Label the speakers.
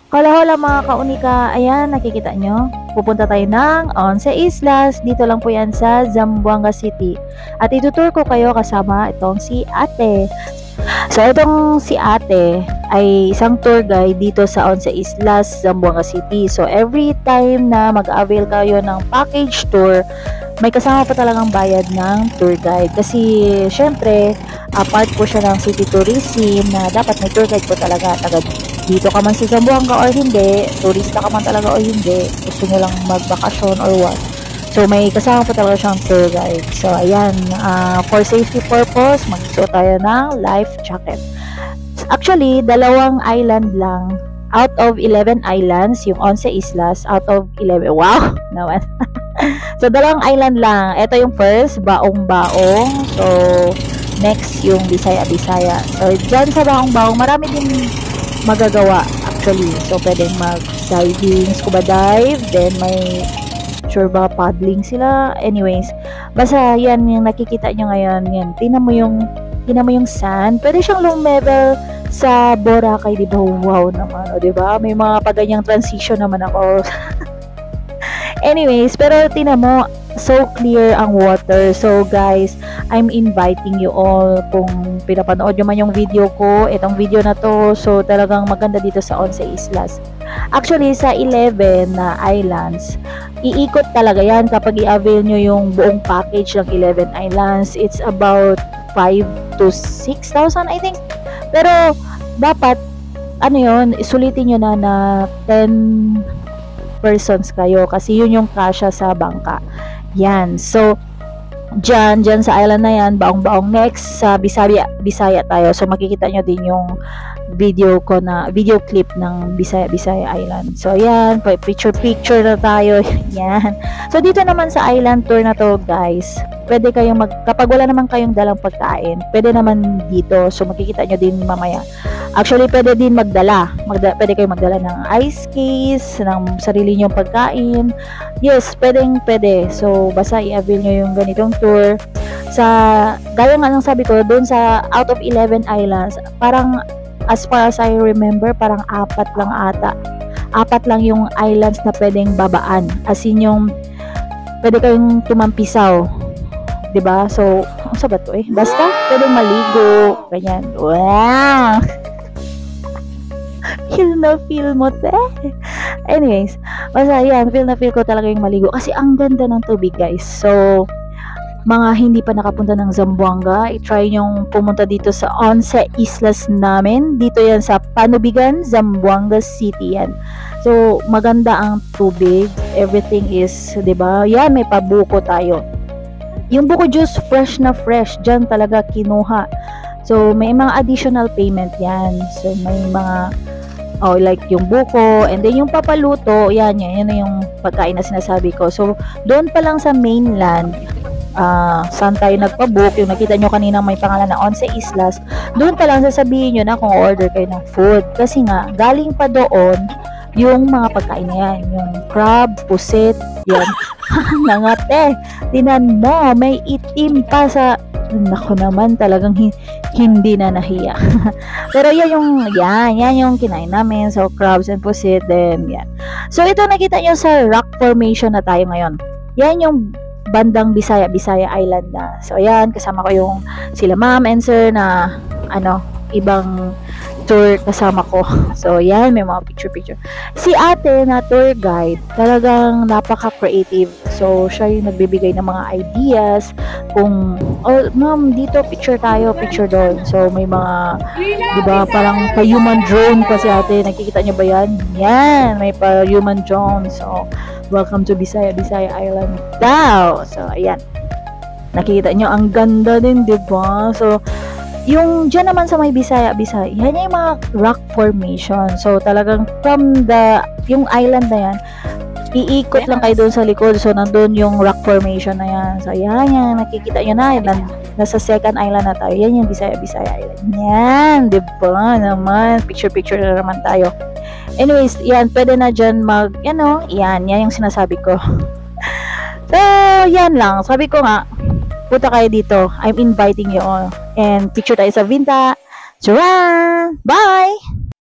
Speaker 1: Hola mga kaunika, ayan nakikita nyo, pupunta tayo ng Once Islas, dito lang po yan sa Zamboanga City. At itutur ko kayo kasama itong si ate. So itong si ate ay isang tour guide dito sa Once Islas, Zamboanga City. So every time na mag-avail kayo ng package tour, may kasama pa talagang bayad ng tour guide. Kasi syempre, part po siya ng city tourism na dapat may tour guide po talaga. Taga dito ka man sa Zamboanga or hindi, turista ka man talaga or hindi, gusto nyo lang magbakasyon or what. So may kasama po talaga siyang tour guide. So ayan, for safety purpose, magsuot tayo ng life jacket. Actually, dalawang island lang. Out of 11 islands, yung Once Islas, out of 11. Wow! Naman. So, dalawang island lang. Ito yung first, Baong-Baong. So, next yung Bisaya-Bisaya. So, dyan sa Baong-Baong, marami din magagawa actually. So, pwedeng mag-diving, scuba dive. Then, may sure ba paddling sila. Anyways, basta yan yung nakikita nyo ngayon. Yan, tingnan mo yung sand. Pwede siyang lumevel sa Boracay, di ba? Wow naman, o di ba? May mga paganyang transition naman ako. Anyways, pero tingnan mo, so clear ang water. So guys, I'm inviting you all, kung pinapanood nyo man yung video ko, itong video na to, so talagang maganda dito sa Once Islas. Actually, sa 11 na islands, iikot talaga yan kapag i-avail nyo yung buong package ng 11 islands. It's about 5 to 6,000 I think. Pero dapat ano yun, isulitin nyo na 10 persons kayo kasi yun yung kasya sa bangka. Yan. So dyan sa island na yan, Baong-Baong. Next sa Bisaya tayo. So makikita nyo din yung video clip ng Bisaya Island. So yan, picture na tayo. Yan. So dito naman sa island tour na to guys, pwede kayong kapag wala naman kayong dalang pagkain, pwede naman dito. So makikita nyo din mamaya. Actually, pwede din pwede kayong magdala ng ice case, ng sarili nyong pagkain. Yes, pwede. So, basta i-avail nyo yung ganitong tour. Gaya nga ng sabi ko, doon sa out of 11 islands, parang, as far as I remember, parang 4 lang ata. 4 lang yung islands na pwedeng babaan. As in yung, pwede kayong tumampisaw. 'Di ba? So, ano sa ba to eh? Basta, pwedeng maligo. Ganyan. Wow! Feel mo te. Anyways, basta yan, feel ko talaga yung maligo kasi ang ganda ng tubig guys. So, mga hindi pa nakapunta ng Zamboanga, i-try nyong pumunta dito sa Once Islas namin. Dito yan sa Panubigan, Zamboanga City yan. So, maganda ang tubig. Everything is, 'di ba? Yan, may pabuko tayo. Yung buko juice, fresh na fresh. Diyan talaga kinuha. So, may mga additional payment yan. So, may mga like yung buko, and then yung papaluto, yan na yung pagkain na sinasabi ko. So, doon pa lang sa mainland, saan tayo nagpabook, yung nakita nyo kanina may pangalan na Once Islas, doon pa lang sasabihin nyo na kung order kayo ng food. Kasi nga, galing pa doon, yung mga pagkain na yan, yung crab, pusit, yan. Nangate, tinan mo, may itim pa sa, nako naman, talagang hindi na nahiya. Pero yan yung kinain namin. So, crabs and pusit, then yan. So, ito nakita nyo sa rock formation na tayo ngayon. Yan yung bandang Bisaya Island na. So, ayan, kasama ko yung sila ma'am and sir na, ibang tour kasama ko. So, yan, may mga picture. Si ate na tour guide, talagang napaka-creative. So, siya yung nagbibigay ng mga ideas kung, ma'am, dito picture tayo, picture doon. So, may mga, di ba, parang pa-human drone pa si ate. Nakikita niyo ba yan? Yan, may pa-human drone. So, welcome to Bisaya Island daw. So, ayan. Nakikita niyo, ang ganda din, di ba? So, yung dyan naman sa may Bisaya, yan yung mga rock formation. So, talagang yung island na yan, iikot lang kayo doon sa likod. So, nandun yung rock formation na yan. So, yan, nakikita nyo na. Nasa second island na tayo. Yan yung Bisaya Island. Yan, diba naman? Picture na naman tayo. Anyways, yan, pwede na dyan yan yung sinasabi ko. So, yan lang. Sabi ko nga, punta kayo dito. I'm inviting you all. And picture tayo sa Vinta. Tara! Bye!